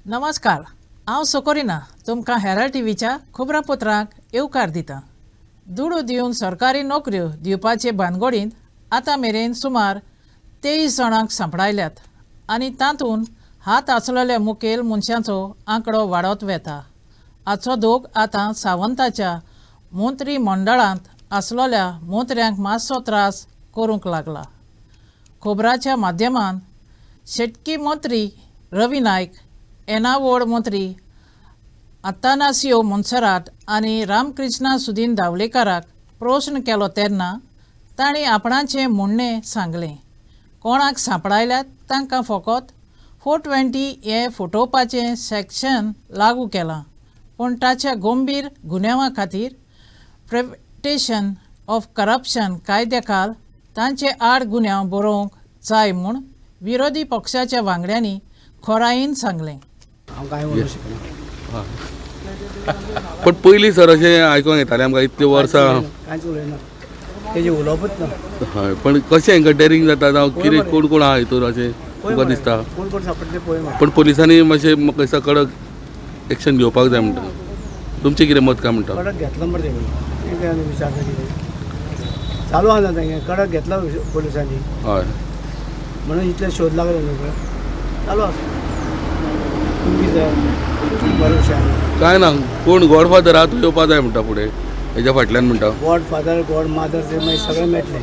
नमस्कार, हांव सोकोरिना तुमकां हेराल्ड टीव्हीच्या खबरापत्रांक येवकार दितां. दुडू दिवन सरकारी नोकऱ्यो दिवपाचे भानगडींत आतां मेरेन सुमार 23 जाणांक सांपडायल्यात आनी तातूंत हात आसलेल्या मुखेल मनशांचो आंकडो वाडत वेता. हाचो दोग आतां सावंताच्या मंत्री मंडळांत आसलेल्या मंत्र्यांक मातसो त्रास करूंक लागला. खबराच्या माध्यमान शेतकी मंत्री रवी नायक, एनावोड मंत्री अत्तानासियो मोन्सेरात आनी रामकृष्णा सुदीन धावलेकाराक प्रश्न केलो तेन्ना तांणी आपणाचें म्हणणें सांगलें. कोणाक सांपडायल्यात तांकां फकत 420 हें फटोवपाचें सॅक्शन लागू केलां, पूण ताच्या गंभीर गुन्यांवां खातीर प्रिव्हेंशन ऑफ करप्शन कायद्याखाल तांचे आड गुन्यांव बरोवंक जाय म्हूण विरोधी पक्षाच्या वांगड्यांनी खोरायेन सांगलें. पण पयलीं सर अशें आयकूंक येतालें आमकां इतलीं वर्सां कांयच उलयना तेजें उलोवपूच ना. हय, पण कशें हांकां डेरिंग जाता जावं कितें कोण कोण आहा हितून अशें तुका दिसता? कोण कोण सापडले पळय म्हाका. पण पुलिसांनी मातशें म्हाका दिसता कडक एक्शन घेवपाक जाय म्हणटा. तुमचें कितें मत काय म्हणटा? कडक घेतलो मरे तेणी विचारता कितें चालू आहा तेंगे कडक घेतलो पुलिसांनी हय, म्हणून इतले शोध लागले न्हू चालू आसा. तुमची जाय बरें हुशार काय ना, कोण गॉडफादर आहा तो येवपा जाय म्हणटा फुडें हेच्या फाटल्यान म्हणटा. गॉड फादर गॉड मादर ते मागीर सगळें मेळटलें.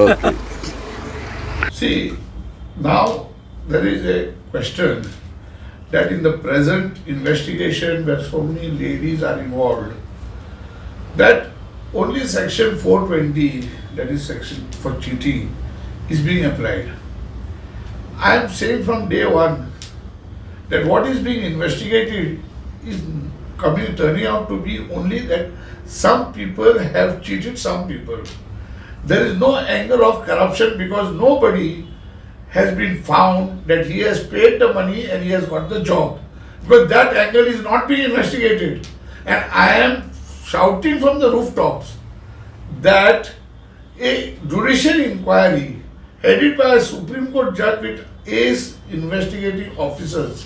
Okay. See, now there is a question that in the present investigation where so many ladies are involved, that only section 420, that is section for cheating, is being applied. I am saying from day one that what is being investigated is turning out to be only that some people have cheated some people. There is no angle of corruption because nobody has been found that he has paid the money and he has got the job, because that angle is not being investigated. And I am shouting from the rooftops that a judicial inquiry headed by a Supreme Court judge with ace investigating officers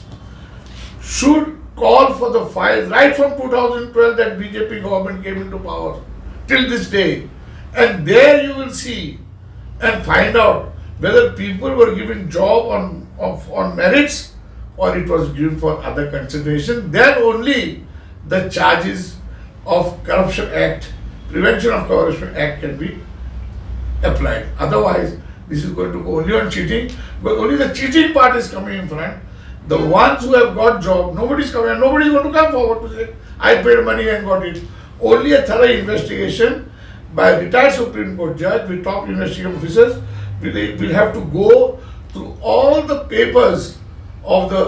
should call for the files right from 2012 that BJP government came into power till this day. And there you will see and find out whether people were given job on merits or it was given for other consideration. Then only the charges of Corruption Act, Prevention of Corruption Act can be applied. Otherwise, this is going to go only on cheating, because only the cheating part is coming in front. The ones who have got job, nobody is coming, and nobody is going to come forward to say, I paid money and got it. Only a thorough investigation by a retired Supreme Court judge with top investigating officers will have to go through all the papers of the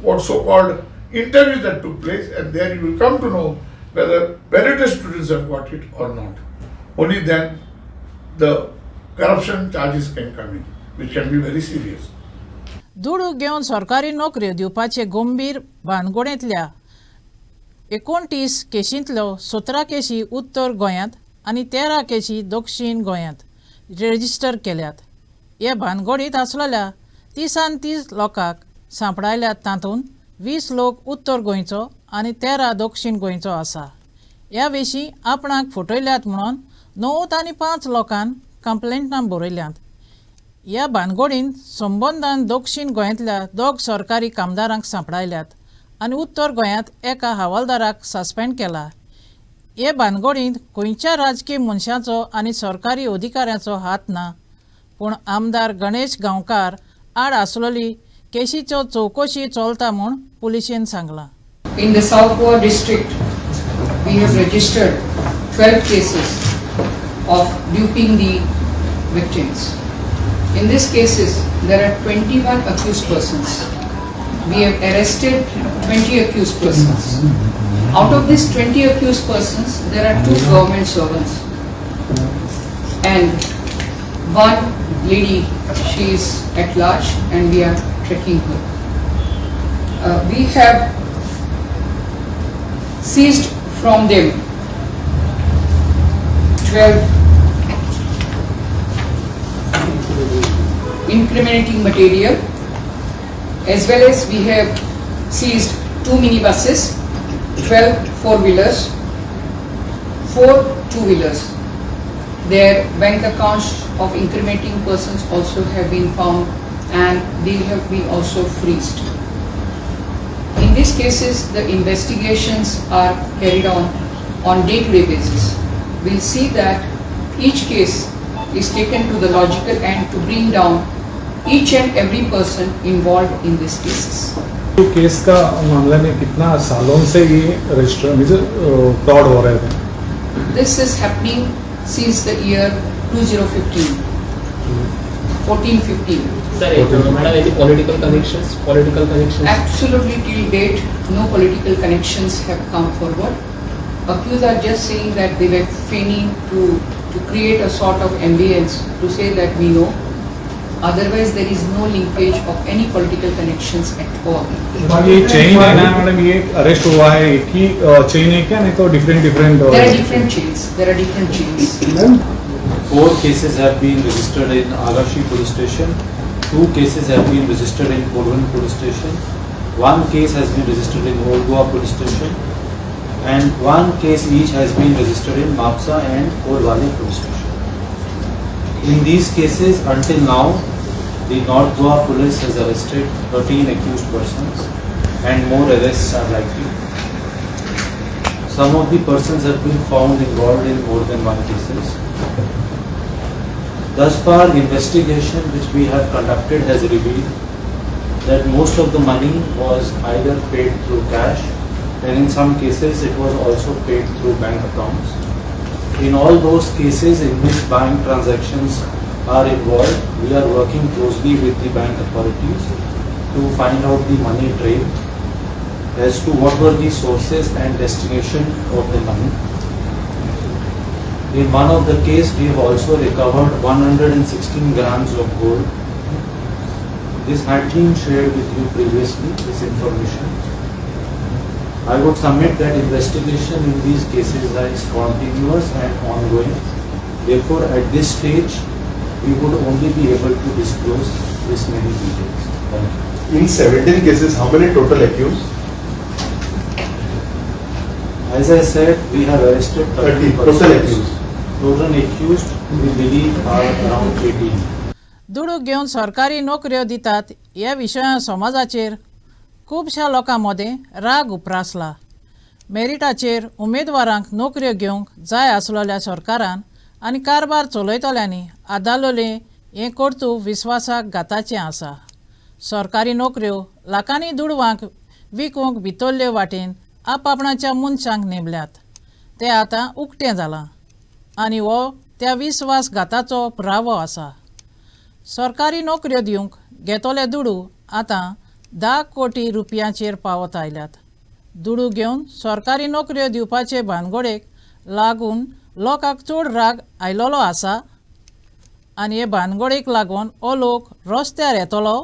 what so-called interviews that took place, and there you will come to know whether meritorious students have got it or not. Only then the corruption charges can come in, which can be very serious. दुडू घेवन सरकारी नोकऱ्यो दिवपाचे गंभीर भानगडींतल्या 29 केशींतल्यो 17 केशी उत्तर गोंयांत आनी 13 केशी दक्षिण गोंयांत रेजिस्टर केल्यात. ह्या भानगडींत आसलेल्या 30 लोकांक सांपडायल्यात, तातूंत 20 लोक उत्तर गोंयचो आनी 13 दक्षिण गोंयचो आसा. ह्या विशीं आपणाक फटयल्यात म्हणून 9 आनी 5 लोकांक कंप्लेंटां बरयल्यात. ह्या भानगडींत संबंदान दक्षिण गोंयांतल्या 2 सरकारी कामदारांक सांपडायल्यात आनी उत्तर गोंयांत एका हवालदाराक सस्पेंड केला. हे भानगडींत खंयच्या राजकीय मनशांचो आनी सरकारी अधिकाऱ्यांचो हात ना, पूण आमदार गणेश गांवकार आड आसलेली केशीच्यो चवकशी चलता म्हूण पुलिशेन सांगलां. In the South Goa district, we have registered 12 cases of duping the victims. In these cases, there are 21 accused persons. We have arrested 20 accused persons. Out of these 20 accused persons, there are 2 government servants and 1 lady. She is at large and we are tracking her. We have seized from them 12 incriminating material As well as we have seized 2 minibuses, 12 four-wheelers, 4 two-wheelers. Their bank accounts of incriminating persons also have been found and they have been also freezed. In these cases, the investigations are carried on day-to-day basis. We'll see that each case is taken to the logical end to bring down each and every person involved in these cases. तो केस का मामले में कितना सालों से ये register fraud हो रहे थे? This is happening since the year 2015, 14-15. Sir, madam, any political connections? Political connections? Absolutely till date, no political connections have come forward. Accused are just saying that they were feigning to create a sort of ambience to say that we know. Otherwise, there is no linkage of any political connections at all. ये chain है ना madam, ये arrest हुआ है एक ही chain है क्या, नहीं तो different There are different chains. There are different chains. 4 cases have been registered in Agashi police station. 2 cases have been registered in Polvan police station. 1 case has been registered in Old Goa police station. And 1 case each has been registered in Mapsa and Kolwale police station. In these cases, until now, the North Goa police has arrested 13 accused persons and more arrests are likely. Some of the persons have been found involved in more than 1 cases. Thus far, investigation which we have conducted has revealed that most of the money was either paid through cash and in some cases it was also paid through bank accounts. In all those cases in which bank transactions are involved, we are working closely with the bank authorities to find out the money trail as to what were the sources and destination of the money. In one of the cases, we have also recovered 116 grams of gold. This had been shared with you previously, this information. I would submit that investigation in these cases is continuous and ongoing. Therefore, at this stage, we would only be able to disclose this many details. Thank you. In 17 cases, how many total accused? As I said, we have arrested 30 total persons. accused. Total accused, we believe, are around 18. दुडूक घेवन सरकारी नोकऱ्यो दितात ह्या विशयां समाजाचेर खुबशा लोकां मदें राग उप्रासला. मेरिटाचेर उमेदवारांक नोकऱ्यो घेवंक जाय आसलेल्या सरकारान आनी कारबार चलयतल्यांनी आदालोलें हें कर्तूब विस्वासाक घाताचें आसा. सरकारी नोकऱ्यो लाखांनी दुडवांक विकूंक भितरल्यो वाटेन आपआपणाच्या मनशांक नेमल्यात. तें आतां उक्तें जालां आनी हो त्या विस्वासघाताचो पुरावो आसा. सरकारी नोकऱ्यो दिवंक घेतले दुडू आतां 10 कोटी रुपयांचेर पावत आयल्यात. दुडू घेवन सरकारी नोकऱ्यो दिवपाचे भानगडीक लागून लोकांक चड राग आयलोलो आसा आनी हे भानगडीक लागून हो लोक रस्त्यार येतलो.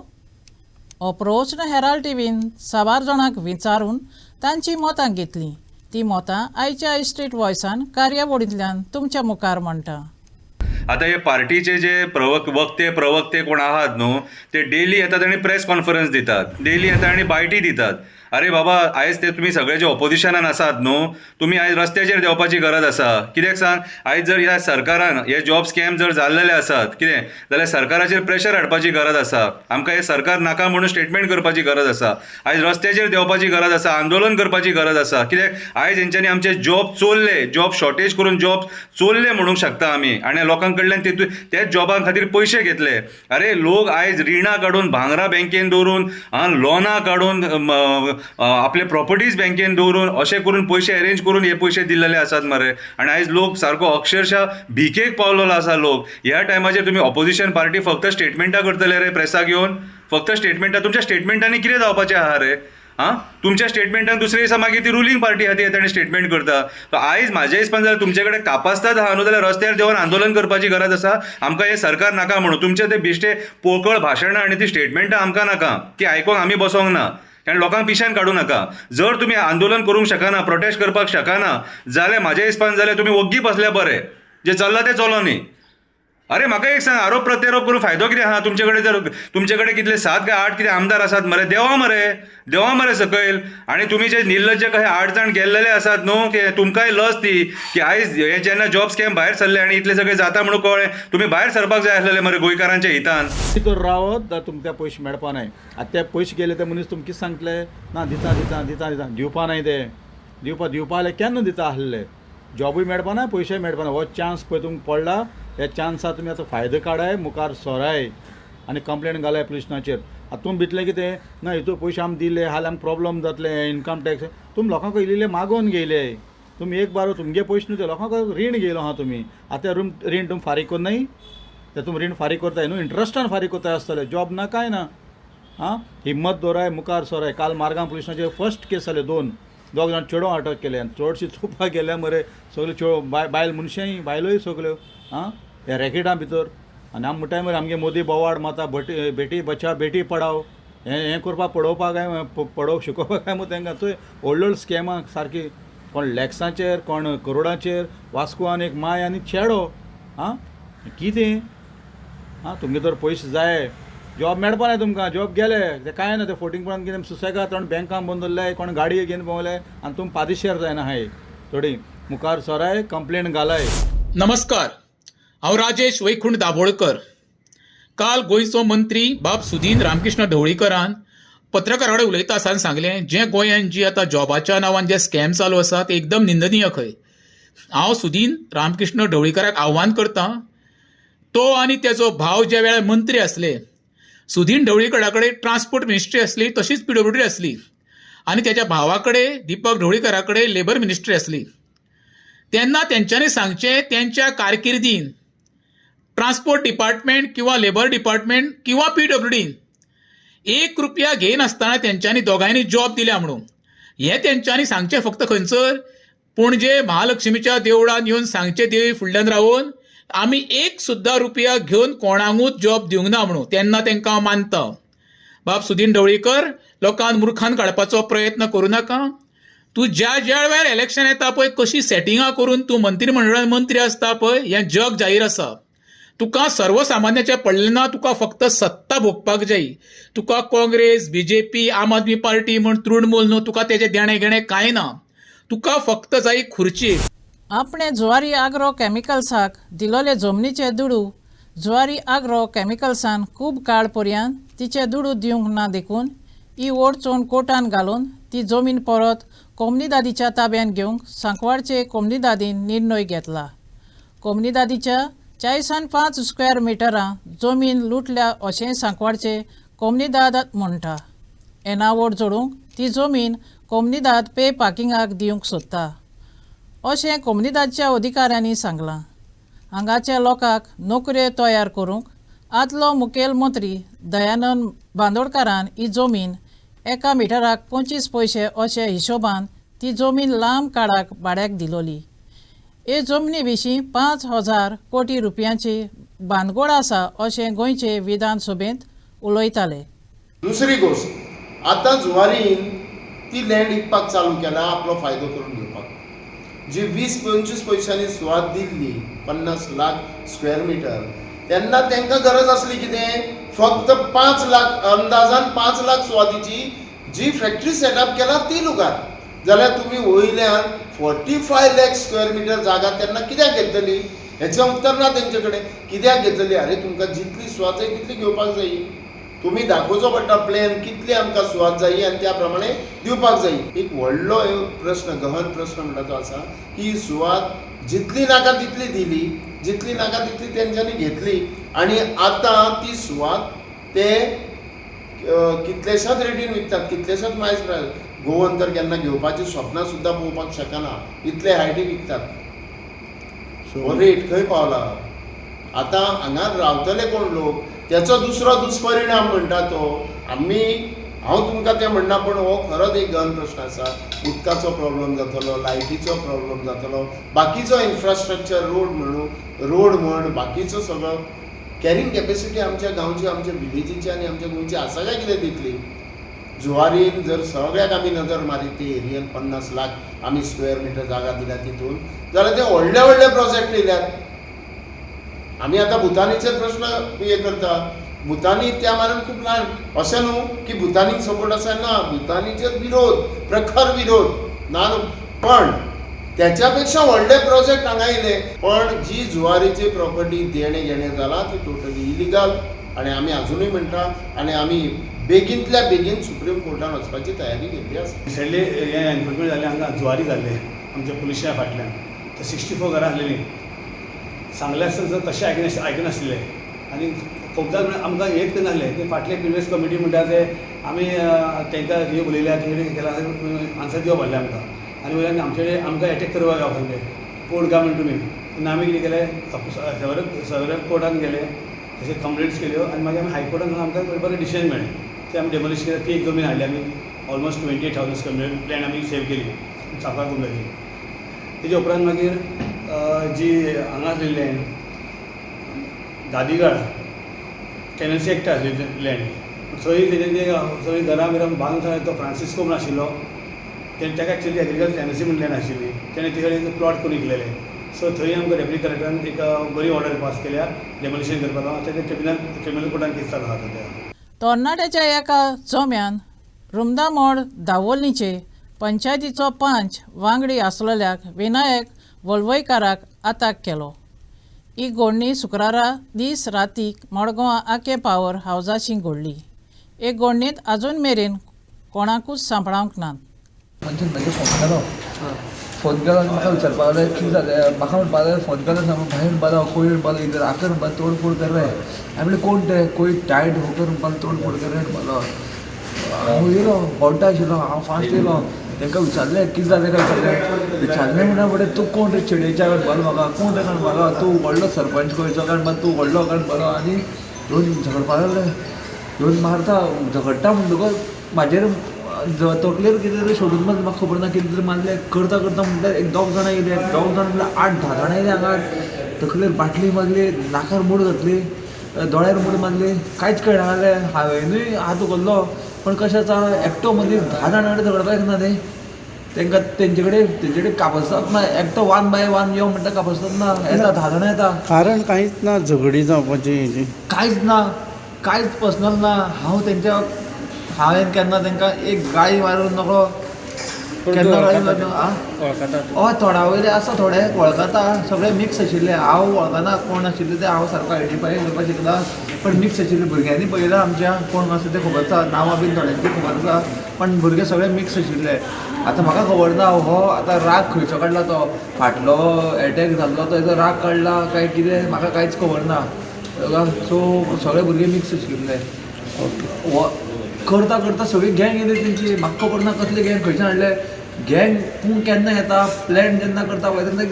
हो प्रश्न हेराल्ड टीव्हीन 6 जाणांक विचारून तांची मतां घेतलीं. ती मतां आयच्या स्ट्रीट वॉयसान कार्यावळींतल्यान तुमच्या मुखार म्हणटा. आता हे पार्टीचे जे प्रवक्ते कोण आहात न्हू, ते डेली येतात आनी प्रेस कॉन्फरन्स दितात, डेली येतात आनी बायटी दितात. अरे बाबा, आयज ते तुमी सगळे जे ऑपोजिशनान आसात न्हू, तुमी आयज रस्त्याचेर देवपाची गरज आसा. कित्याक सांग, आयज जर ह्या सरकारान हे जॉब स्कॅम जर जाल्लेले आसात कितें जाल्यार सरकाराचेर प्रेशर हाडपाची गरज आसा. आमकां हे सरकार नाका म्हणून स्टेटमेंट करपाची गरज आसा. आयज रस्त्याचेर देवपाची गरज आसा, आंदोलन करपाची गरज आसा. कित्याक आयज हेंच्यांनी आमचे जॉब चोरले, जॉब शॉर्टेज करून जॉब चोरले म्हणूंक शकता आमी, आनी लोकां कडल्यान तेच जॉबां खातीर पयशे घेतले. अरे लोक आयज रिणां काडून भांगरां बँकेन दवरून लॉनां काडून आपले प्रॉपर्टीज बँकेन दवरून अशें करून पयशे अरेंज करून हे पयशे दिल्लेले आसात मरे. आनी आयज लोक सारको अक्षरशः भिकेक पावलेलो आसा लोक. ह्या टायमाचेर तुमी ऑपोजिशन पार्टी फक्त स्टेटमेंटां करतले रे प्रेसाक येवन, फक्त स्टेटमेंटां. तुमच्या स्टेटमेंटांनी कितें जावपाचें आहा रे? तुमच्या स्टेटमेंटान दुसरे दिसा मागीर ती रुलींग पार्टी आहा ती येता आनी स्टेटमेंट करता. सो आयज म्हाज्या हिसपान जाल्यार तुमचे कडेन कापास्ताद आहा न्हू, जाल्यार रस्त्यार देवन आंदोलन करपाची गरज आसा. आमकां हे सरकार नाका म्हणून. तुमचे ते बिश्टे पोकळ भाशणां आनी ती स्टेटमेंटां आमकां नाका, ती आयकोंक आमी बसोंक ना आनी लोकांक पिश्यान काडूं नाका. जर तुमी आंदोलन करूंक शकना, प्रोटेस्ट करपाक शकना, जाल्यार म्हाज्या हिसपान जाल्यार तुमी वग्गी बसल्या बरें. जे चल्लां तें चलो न्ही. अरे म्हाका एक सांग, आरोप प्रत्यारोप करून फायदो कितें आहा? तुमचे कडेन कितले 7 काय 8 कितें आमदार आसात मरे, देवा मरे सकयल. आनी तुमी जे निर्लज्ज कशे 8 जाण गेल्लेले आसात न्हू, की तुमकांय लस ती की आयज हे जेन्ना जॉब स्कॅम भायर सरले आनी इतले सगळे जाता म्हणून कळ्ळें, तुमी भायर सरपाक जाय आसलेले मरे गोंयकारांच्या हितान. तर रावत तुमकां पयशे मेळपा नाय. आतां ते पयशे गेले ते मनीस तुमकां कितें सांगतले, ना दिता दिता दिता दिता दिवपा नाय, ते दिवपा जाल्यार केन्ना दिता आसले. जॉबूय मेळपा ना, पयशेय मेळपा ना. हो चान्स पळय तुमकां पडला, ह्या चान्सा तुमी आतां फायदो काडाय, मुखार सराय आनी कंप्लेंट घालाय पुलीस स्टेशनाचेर. आतां तुमी भितले कितें, ना हितूर पयशे आमी दिले हाल्यार आमकां प्रॉब्लम जातले, इन्कम टॅक्स. तुमी लोकांक इल्ले मागोवन घेयले. तुमी एक बार तुमगे पयशे न्हू, ते लोकांक रीण घेयलो आहा तुमी. आतां रीण तुमी फारीक करनाय, ते तुमी रीण फारीक करताय न्हू, इंट्रस्टान फारीक करताय आसतले. जॉब ना काय ना. हिम्मत दवराय, मुखार सराय. काल मारगांव पुलीस स्टेशनाचेर फर्स्ट केस जाले, दोग जाण चेडो अटक केले. आनी चडशी चोवपाक गेल्या मरे सगल्यो चेडो बायल मनशांय बायलोय सगल्यो ह्या रॅकेटां भितर. आनी आमी म्हणटाय मरे आमगे मोदी बोवाड माता बेटी बचाव बेटी पडाव हें करपाक पडोवपाक काय शिकोवपाक काय मग तांकां थंय व्हडल्यो स्कॅमां सारकी, कोण लॅक्साचेर, कोण करोडाचेर, वास्कोवान एक माय आनी चेडो. कितें तुमगे तर पयशे जाय, जॉब मेळपा नाय तुमकां. जॉब गेले ते काय ना, ते 14 कितें सुसेगाद कोण बँकान बंद दवरले, कोण गाडये घेवन भोंवले आनी तुमी पादेशीर जायना हाय. थोडी मुखार सराय, कंप्लेंट घालाय. नमस्कार, हांव राजेश वैकुंठ दाबोळकर. काल गोंयचो मंत्री बाब सुदीन रामकृष्ण ढवळीकरान पत्रकारा कडेन उलयता आसतना सांगलें, जे गोंयांत जी आतां जॉबाच्या नांवान जे स्कॅम चालू आसा ते एकदम निंदनीय खंय. हांव सुदीन रामकृष्ण ढवळीकराक आव्हान करतां, तो आनी तेजो भाव ज्या वेळार मंत्री आसले, सुदीन ढवळीकरा कडेन ट्रान्सपोर्ट मिनिस्ट्री आसली, तशीच PWD आसली, आनी तेच्या भावा कडेन दीपक ढवळीकरा कडेन लेबर मिनिस्ट्री आसली. तेन्ना तेंच्यांनी सांगचें, तेंच्या कारकिर्दीन ट्रान्सपोर्ट डिपार्टमेंट किंवा लेबर डिपार्टमेंट किंवा PWD 1 रुपया घेयनासतना तेंच्यांनी दोगांयनी जॉब दिल्या म्हणून. हें तेंच्यांनी सांगचें फक्त खंयसर पणजे महालक्ष्मीच्या देवळान येवन सांगचें देवी फुडल्यान रावून, आमी 1 सुद्धा रुपया घेवन कोणाकूच जॉब दिवंक ना म्हणून. तेन्ना तांकां मानता. बाब सुदीन ढवळीकर, लोकांक मुर्खान काडपाचो प्रयत्न करूं नाका. तूं ज्या वेळार इलेक्शन येता पळय, कशी सेटिंगां करून तूं मंत्रिमंडळान मंत्री आसता पळय, हें जग जाहीर आसा. तुका सर्वसामान्याचें पडलें ना, तुका फक्त सत्ता भोगपाक जाय. तुका काँग्रेस, BJP, आम आदमी पार्टी म्हण तृणमूल न्हू, तुका तेजें देणें घेणें कांय ना. तुका फक्त जाय खुर्ची. आपणे जुवारी आग्रो कॅमिकल्साक दिलोले जमनीचे दुडू जुवारी आग्रो कॅमिकल्सान खूब काळ पर्यंत तिचे दुडू दिवंक ना देखून ही ओडचोन कोर्टान घालून ती जमीन परत कोमनीदादीच्या ताब्यान घेवंक सांकवाडचे कोमनीदादीन निर्णय घेतला. कोमनीदादीच्या 45 स्क्वेअर मिटरां जमीन लुटल्या अशें सांकवाडचे कोमनीदाद म्हणटा. एना वोट जोडूंक ती जमीन कोमनीदाद पे पार्किंगाक दिवंक सोदता अशें कोमनीदादच्या अधिकाऱ्यांनी सांगलां. हांगाच्या लोकांक नोकऱ्यो तयार करूंक आदलो मुखेल मंत्री दयानंद बांदोडकारान ही जमीन 1 मिटराक 25 पयशे अशे हिशोबान ती जमीन लांब काळाक भाड्याक दिलोली. हे जमनी विशीं 5,000 कोटी रुपयांची बांदगोड आसा अशें गोंयचे विधानसभेंत उलयताले. दुसरी गोष्ट, आतां जुवारीन ती लँड विकपाक चालू केला आपलो फायदो करून घेवपाक. जी 20-25 पयशांनी सुवात दिल्ली 50 लाख स्क्वेअर मिटर, तेन्ना तांकां गरज आसली कितें, फक्त 5 लाख अंदाजान 5 लाख सुवातीची जी फॅक्टरी सेटअप केला ती लुकार. जाल्यार तुमी वयल्यान 45 लाख स्क्वेअर मिटर जागा तेन्ना कित्याक घेतली, हेचें उत्तर ना तेंचे कडेन. कित्याक घेतली? अरे तुमकां जितली सुवात जाय तितली घेवपाक जाय. तुमी दाखोवचो पडटा प्लॅन, कितली आमकां सुवात जायी आनी त्या प्रमाणे दिवपाक जाय. एक व्हडलो प्रश्न, गहन प्रश्न म्हणटा तो आसा की ही सुवात जितली नाका तितली दिली, जितली नाका तितली तेंच्यांनी घेतली आनी आतां ती सुवात ते कितलेशाच रेटीन विकतात, कितलेशाच मायज गोवन तर केन्ना घेवपाची स्वप्नां सुद्दां पळोवपाक शकना, इतले हायटीक विकतात. सो रेट खंय पावला. आतां हांगा रावतले कोण लोक, त्याचो दुसरो दुश्परिणाम म्हणटा तो हांव तुमकां तें म्हणना, पूण हो खरोच एक गहन प्रश्न आसा. उदकाचो प्रॉब्लेम जातलो, लायटीचो प्रॉब्लेम जातलो, बाकीचो इन्फ्रास्ट्रक्चर रोड म्हण बाकीचो सगळो कॅरींग कॅपेसिटी आमच्या गांवची, आमच्या विलेजीची आनी आमच्या गोंयची आसा काय कितें तितली. जुवारीन जर सगळ्याक आमी नजर मारीत ते एरियन 50 लाख आमी स्क्वेअर मिटर जागा दिल्या तितून, जाल्यार ते व्हडले व्हडले प्रोजेक्ट येयल्यात. आमी आतां भुतानीचेर प्रश्न हे करता. भुतानी त्या मानान खूब ल्हान अशें न्हू की भुतानीक सपोर्ट आसा ना, भुतानीचेर विरोध, प्रखर विरोध ना. पण त्याच्या पेक्षा व्हडले प्रोजेक्ट हांगा येयले. पण जी जुवारीची प्रॉपर्टी देणे घेणे जाला ती टोटली इलिगल आनी आमी आजुनूय म्हणटा आनी आमी बेगींतल्या बेगीन सुप्रीम कोर्टान वचपाची तयारी केल्ली आसा. रिसेंटली हे एनकाउंटर जालें हांगा जुवारी जाल्ले आमच्या पुलिशा फाटल्यान. तर 64 घरां आसलेलीं. सांगलें आसता जर तशें आयकनासले आनी खूबदां आमकां हेच करनासले की फाटले प्रिवियस कमिटी म्हणटा ते आमी तांकां हे उलयल्या कितें केला आन्सर दिवप पडलें आमकां. आनी वयल्यान आमकां एटॅक करपाक येवप सांगले कोर्ट गव्हर्मेंट तुमी. तेन्ना आमी कितें केलें सगळ्या कोर्टान गेले, तशें कंप्लेंट्स केल्यो आनी मागीर आमी हायकोर्टान आमकां बरें डिसिजन मेळ्ळें ते आमी डेमोलिश केलें. ती एक जमीन हाडली आमी ऑलमोस्ट 28,000 स्क्वेअर मीटर प्लॅन आमी सेव केली चापार कुंब्याची. तेजे उपरांत मागीर जी हांगा आसली लँड गादीगाड टेनन्सी एक्ट आसली लँड थंय तेजें सगळीं घरां बिरां बांदून तो फ्रांसिस्को म्हूण आशिल्लो ताका एक्चुअली एग्रीकल्चर टेनन्सी म्हूण लँड आशिल्ली. तेणें ती कडेन प्लॉट करून विकलेले. सो थंय आमकां डेप्युटी कलेक्टरान एक बरी ऑर्डर पास केल्या डेमोलिशन करपाक. आतां ते ट्रिब्युनल कोर्टान केस चालू आसा सद्या. तरणाट्याच्या एका चोम्यान रुमदामोड दावोलनीचे पंचायतीचो पंच वांगडी आसलेल्याक विनायक वळवयकाराक आताक केलो. ही घोडणी शुक्रारा दीस रातीक मडगांवां आके पावर हावजाची घडली. हे घोडणींत आजून मेरेन कोणाकूच सांपळावंक नात. पंचायत म्हाजे फोन केलो आनी म्हाका विचारपाक लागलें कितें जालें. म्हाका म्हणपाक लागलें फोन केलो भायर म्हणपाक कोयर म्हणपाक इधर आकर म्हणपाक तोड फोड कर रे. हांवें म्हणलें कोण ते कोयर टायट होकर म्हणपाक तोड फोड कर रे म्हणपालो. हांव येयलो बोड्डा आशिल्लो, हांव फास्ट येयलो. तांकां विचारलें कितें जालें काय विचारलें म्हणल्यार बरें तूं कोण रे चेडयेच्या म्हणपालो म्हाका. कोण रे म्हणपालो तूं व्हडलो सरपंच गोंयचो काय म्हणपाक तूं व्हडलो काय म्हणपालो. आनी येवन झगडपाक लागले. येवन मारता झगडटा म्हणटकच म्हाजेर तकलेर कितें तरी सोडून मात म्हाका खबर ना कितें तरी मारलें. करता करता म्हणल्यार एक 2 जाणां येयले. 2 जाणां म्हणल्यार 8-10 जाणां येयले हांगा. तकलेर बाटली मारली, नाकार मूड घातली, दोळ्यार मूड मारली, कांयच कळनासलें. हांवेनूय हात उखल्लो पण कशें आसा एकटो मदीं 10 जाणां कडेन झगडपाक येना न्ही. तांकां तेंचे कडेन कापसतात ना. एकटो 1 by 1 यो म्हणटा कापसतात ना. येता 10 जाणां येता. कारण कांयच ना झगडी जावपाची कांयच ना, कांयच पर्सनल ना. हांवें केन्ना तांकां एक गाळी मारून नकळो केन्ना गाळी मारून हय थोडा वयले आसा थोडे वळखता. सगळे मिक्स आशिल्ले. हांव वळखना कोण आशिल्ले ते. हांव सारको आयडेंटिफाय करपाक शिकला पण मिक्स आशिल्ले. भुरग्यांनी पळयलां आमच्या कोण आसा ते खबर आसा. नांवां बीन थोड्यांची खबर आसा पण भुरगे सगळे मिक्स आशिल्ले. आतां म्हाका खबर ना हो आतां राग खंयचो काडला तो. फाटलो एटॅक जाल्लो तो हेजो राग काडला काय कितें म्हाका कांयच खबर ना. सो सगळे भुरगे मिक्स आशिल्ले. करता करता सगळी गँग येयली तेंची. म्हाका खबर ना कसले गँग खंयच्यान हाडले. गँग तूं केन्ना येता प्लॅन जेन्ना करता पळय तेन्ना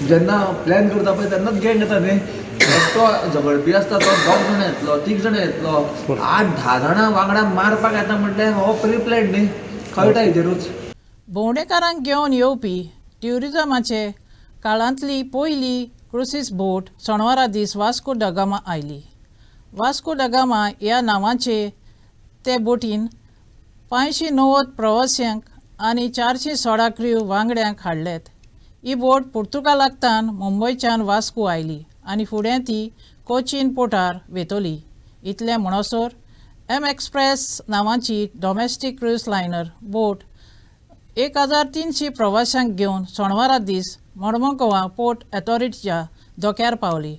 जेन्ना प्लॅन करता पळय तेन्नाच गँग येता न्ही. एकटो झगडपी आसता तो 2 जाणां येतलो, 3 जाणां येतलो. 8-10 जाणां वांगडा मारपाक येता म्हणल्यार हो प्री प्लॅन न्ही. कळटा हेजेरूच. भोंवडेकारांक घेवन येवपी ट्युरिजमाचे काळांतली पयली क्रुसीस बोट शेनवारा दीस वास्को दा गामा आयली. वास्को दा गामा ह्या नांवाचे ते बोटीन 590 प्रवाश्यांक आनी 416 क्रू वांगड्यांक हाडलेत. ही बोट पुर्तुगालाकतान मुंबयच्यान वास्को आयली आनी फुडें ती कोचीन पोर्टार वेतोली. इतलें म्हणसर एम एक्सप्रेस नांवाची डॉमेस्टीक क्रूज लायनर बोट 1300 प्रवाशांक घेवन शेनवारा दीस मडमोगोवा पोर्ट ऑथॉरिटीच्या धोक्यार पावली.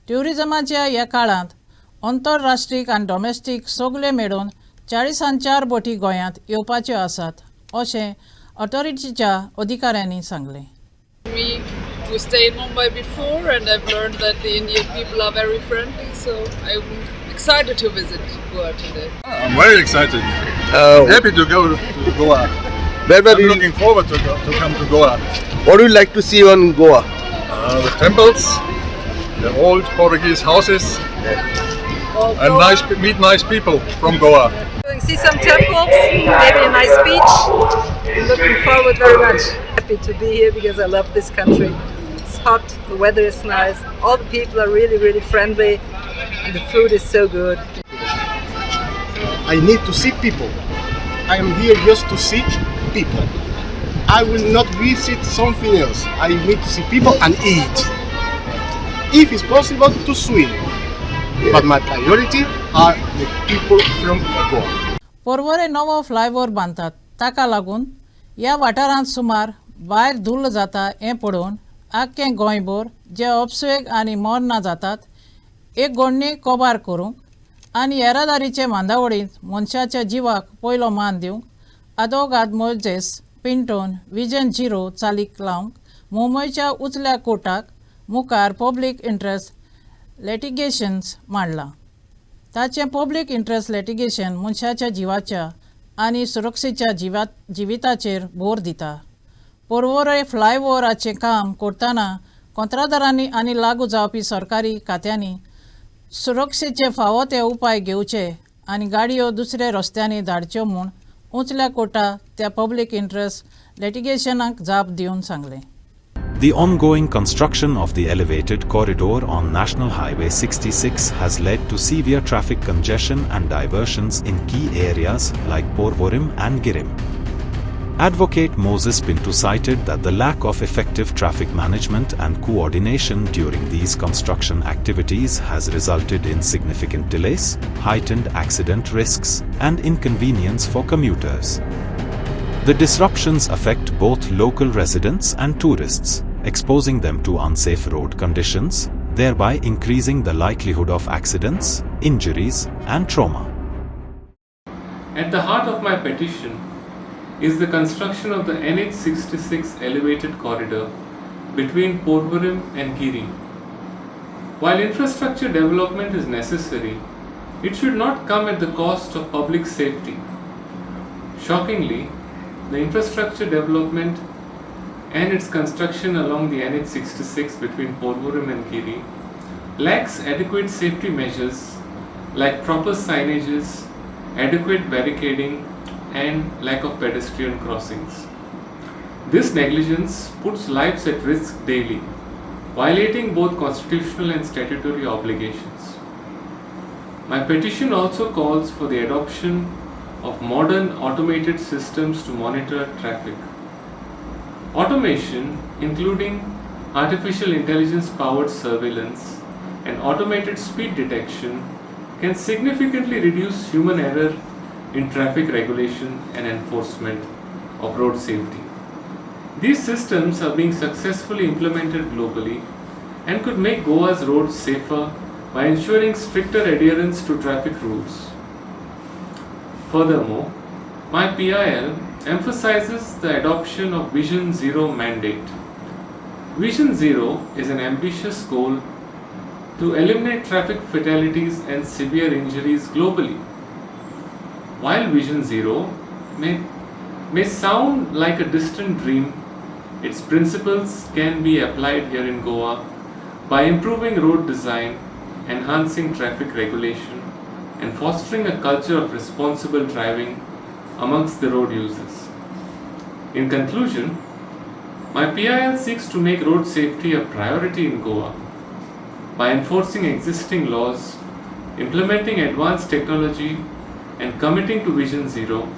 ट्युरिजमाच्या ह्या काळांत आंतरराष्ट्रीय आनी डॉमेस्टीक सगळे मेळून 44 बोटी गोंयांत येवपाच्यो आसात अशें ऑथॉरिटीच्या अधिकाऱ्यांनी सांगलें. We stayed in Mumbai before and I've learned that the Indian people are very friendly, so I'm excited to visit Goa today. I'm very excited. Happy to go to Goa. I'm looking forward to come to Goa. What do you like to see on Goa? The temples, the old Portuguese houses, and meet nice people from Goa. See some temples, maybe a nice beach. I'm looking forward very much. Happy to be here because I love this country. It's hot, the weather is nice, all the people are really, really friendly, and the food is so good. I need to see people. I am here just to see people. I will not visit something else. I need to see people and eat. If it's possible, to swim. But my priority are the people from Goa. Porvorim नवो flyover बांदतात ताका लागून ह्या वाठारांत सुमार भायर धुल्ल जाता हें पळोवन आख्खें गोंयभर जे अपसवेग आनी मरणां जातात एक गोडणी कोबार करूंक आनी येरादारीचे मांदावळींत मनशाच्या जिवाक पयलो मान दिवंक आदोगाद मोर्जेस पिंटोन विजन 0 चालीक लावंक मुंबयच्या उंचल्या कोर्टाक मुखार पब्लीक इंट्रस्ट लिटिगेशन्स मांडलां. ताचें पब्लीक इंट्रस्ट लिटिगेशन मनशाच्या जिवाच्या आनी सुरक्षेच्या जिविताचेर भर दिता. पोरवोरे फ्लायओव्हराचें काम करतना कंत्राटदारांनी आनी लागू जावपी सरकारी खात्यांनी सुरक्षेचे फावो ते उपाय घेवचे आनी गाडयो दुसऱ्या रस्त्यांनी धाडच्यो म्हूण उंचल्या कोर्टाक त्या पब्लीक इंट्रस्ट लिटिगेशनाक जाप दिवन सांगलें. The ongoing construction of the elevated corridor on National Highway 66 has led to severe traffic congestion and diversions in key areas like Porvorim and Girim. Advocate Moses Pinto cited that the lack of effective traffic management and coordination during these construction activities has resulted in significant delays, heightened accident risks, and inconvenience for commuters. The disruptions affect both local residents and tourists, exposing them to unsafe road conditions, thereby increasing the likelihood of accidents, injuries, and trauma. At the heart of my petition is the construction of the NH66 elevated corridor between Porvorim and Giri. While infrastructure development is necessary, it should not come at the cost of public safety. Shockingly, the infrastructure development and its construction along the NH66 between Porvorim and Giri lacks adequate safety measures like proper signages, adequate barricading, and lack of pedestrian crossings. This negligence puts lives at risk daily, violating both constitutional and statutory obligations. My petition also calls for the adoption of modern automated systems to monitor traffic. Automation, including artificial intelligence powered surveillance and automated speed detection, can significantly reduce human error in traffic regulation and enforcement of road safety. These systems are being successfully implemented globally and could make Goa's roads safer by ensuring stricter adherence to traffic rules. Furthermore, my PIL emphasizes the adoption of Vision Zero mandate. Vision Zero is an ambitious goal to eliminate traffic fatalities and severe injuries globally. While Vision Zero may sound like a distant dream, its principles can be applied here in Goa by improving road design, enhancing traffic regulation, and fostering a culture of responsible driving amongst the road users. In conclusion, my PIL seeks to make road safety a priority in Goa by enforcing existing laws, implementing advanced technology, and committing to Vision Zero.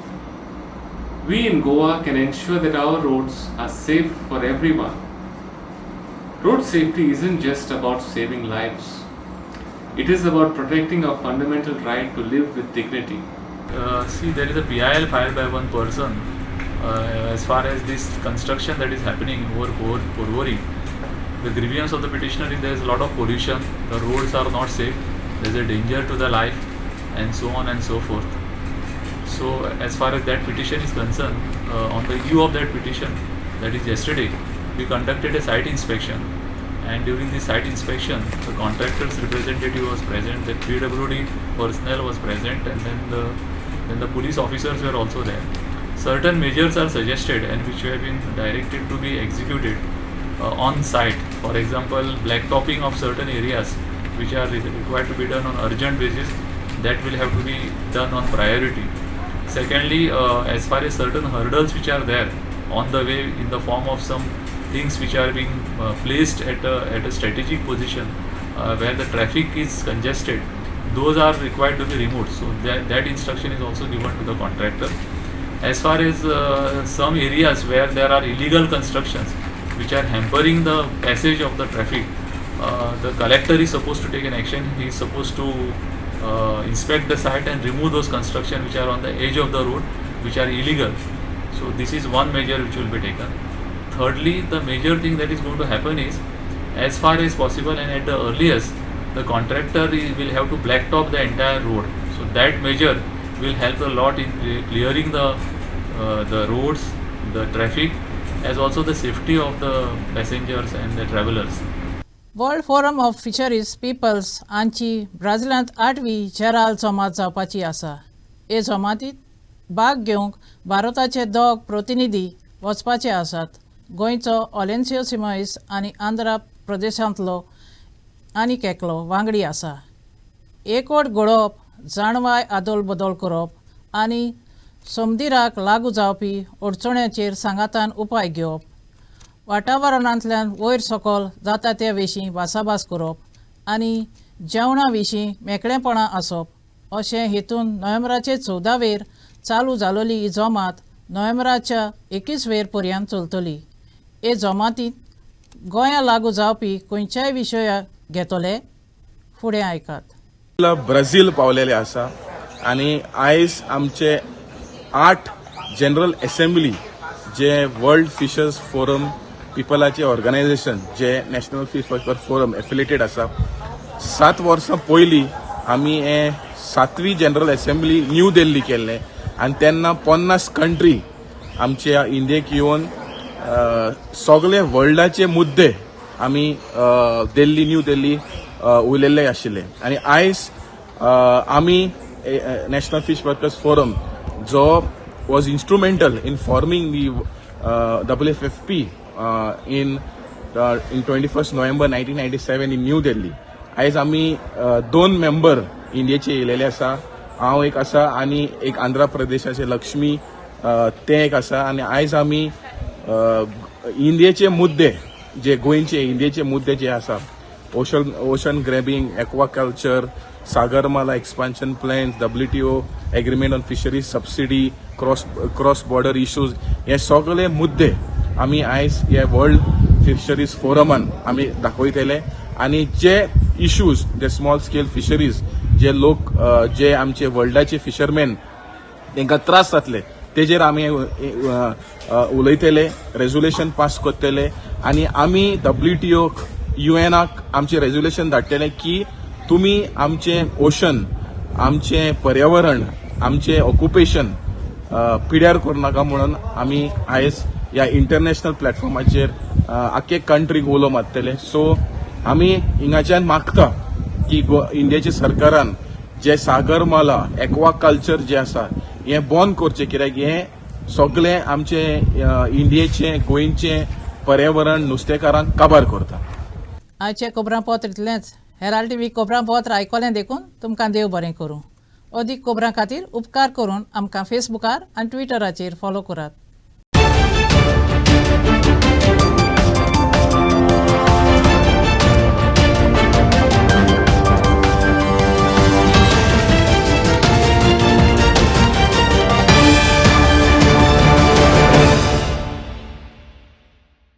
We in Goa can ensure that our roads are safe for everyone. Road safety isn't just about saving lives. It is about protecting our fundamental right to live with dignity. See, there is a PIL filed by one person as far as this construction that is happening over Porvorim. The grievance of the petitioner is there is a lot of pollution, the roads are not safe, there is a danger to the life, and so on and so forth. So, as far as that petition is concerned, on the eve of that petition, that is yesterday, we conducted a site inspection. And during the site inspection, the contractor's representative was present, the PWD personnel was present, and then the police officers were also there. Certain measures are suggested and which have been directed to be executed on site. For example, blacktopping of certain areas which are required to be done on urgent basis, that will have to be done on priority. Secondly, as far as certain hurdles which are there on the way in the form of some things which are being placed at a strategic position where the traffic is congested, those are required to be removed. So that instruction is also given to the contractor. As far as some areas where there are illegal constructions which are hampering the passage of the traffic, the collector is supposed to take an action. He is supposed to inspect the site and remove those constructions which are on the edge of the road, which are illegal. So this is one measure which will be taken. Thirdly, the major thing that is going to happen is, as far as possible and at the earliest, the contractor will have to blacktop the entire road. So that measure will help a lot in clearing the roads, the traffic, as also the safety of the passengers and the travelers. World forum of fisheries peoples हांची ब्राझिलांत 8वी Gerald जमात जावपाची आसा. हे जमातींत भाग घेवंक भारताचे 2 प्रतिनिधी वचपाचे आसात. गोंयचो ऑलेन्सियो सिमोइस आनी आंध्र प्रदेशांतलो आनीक एकलो वांगडी आसा. एकवट घडोवप, जाणवाय आदोल बदल करप आनी समदिराक लागू जावपी अडचण्यांचेर सांगातान उपाय घेवप, वातावरणांतल्यान वयर सकयल जाता त्या विशीं भासाभास करप आनी जेवणा विशीं मेकळेपणां आसप अशें हेतून नोव्हेंबराचे 14वेर चालू जालोली ही जमात नोव्हेंबराच्या 21वेर पर्यंत चलतली. हे जमातींत गोंया लागू जावपी खंयच्याय विशया घेतले. फुडें आयकात. ब्राझील पावलेले आसा आनी आयज आमचे 8 जनरल असेंब्ली जे वर्ल्ड फिशर्स फोरम पिपलाचे ऑर्गनायझेशन जे नॅशनल फिश फोरम एफिलेटेड आसा, 7 वर्सां पयलीं आमी हे 7वी जनरल असेंब्ली न्यू दिल्ली केल्ले आनी तेन्ना 50 कंट्री आमच्या इंडियेक येवन सगळे वर्ल्डाचे मुद्दे आमी न्यू दिल्ली उलयल्ले आशिल्ले. आनी आयज आमी नॅशनल फिश वर्कर्स फोरम जो was instrumental in forming the WFFP in 21st November 1997 in New Delhi. आयज आमी 2 मेंबर इंडियेचे येयलेले आसा. हांव एक आसा आनी एक आंध्र प्रदेशाचे लक्ष्मी ते एक आसा. आनी आयज आमी इंडियेचे मुद्दे जे गोंयचे इंडियेचे मुद्दे जे आसा, ocean grabbing, aquaculture, Sagarmala expansion plans, WTO agreement on fisheries subsidy, cross border issues, हे सगळे मुद्दे आमी आयज हे वर्ल्ड फिशरीज फोरमान आमी दाखयतले. आनी जे इश्यूज जे स्मॉल स्केल फिशरीज जे लोक जे आमचे वर्ल्डाचे फिशरमॅन तांकां त्रास जातले तेजेर आमी उलयतले, रेजोल्युशन पास करतले आनी आमी WTO UNक आमचे रेजोल्युशन धाडटले की तुमी आमचे ओशन, आमचे पर्यावरण, आमचे ऑक्युपेशन पिड्यार करूं नाका म्हणून आमी आयज ह्या इंटरनॅशनल प्लॅटफॉर्माचेर आख्खे कंट्रीक उलो मारतले. सो आमी हिंगाच्यान मागता की इंडियाच्या सरकारान जे सागरमाला एक्वाकल्चर जे आसा हें बंद करचें, कित्याक हें सगळे आमचे इंडियेचे गोंयचे पर्यावरण नुस्तेकारांक काबार करता. आयचे खबरांपत्र इतलेंच. हेराल्ड TV खबरांपत्र आयकलें देखून तुमकां देव बरें करूं. अदीक खबरां खातीर उपकार करून आमकां फेसबुकार आनी ट्विटराचेर फॉलो करात.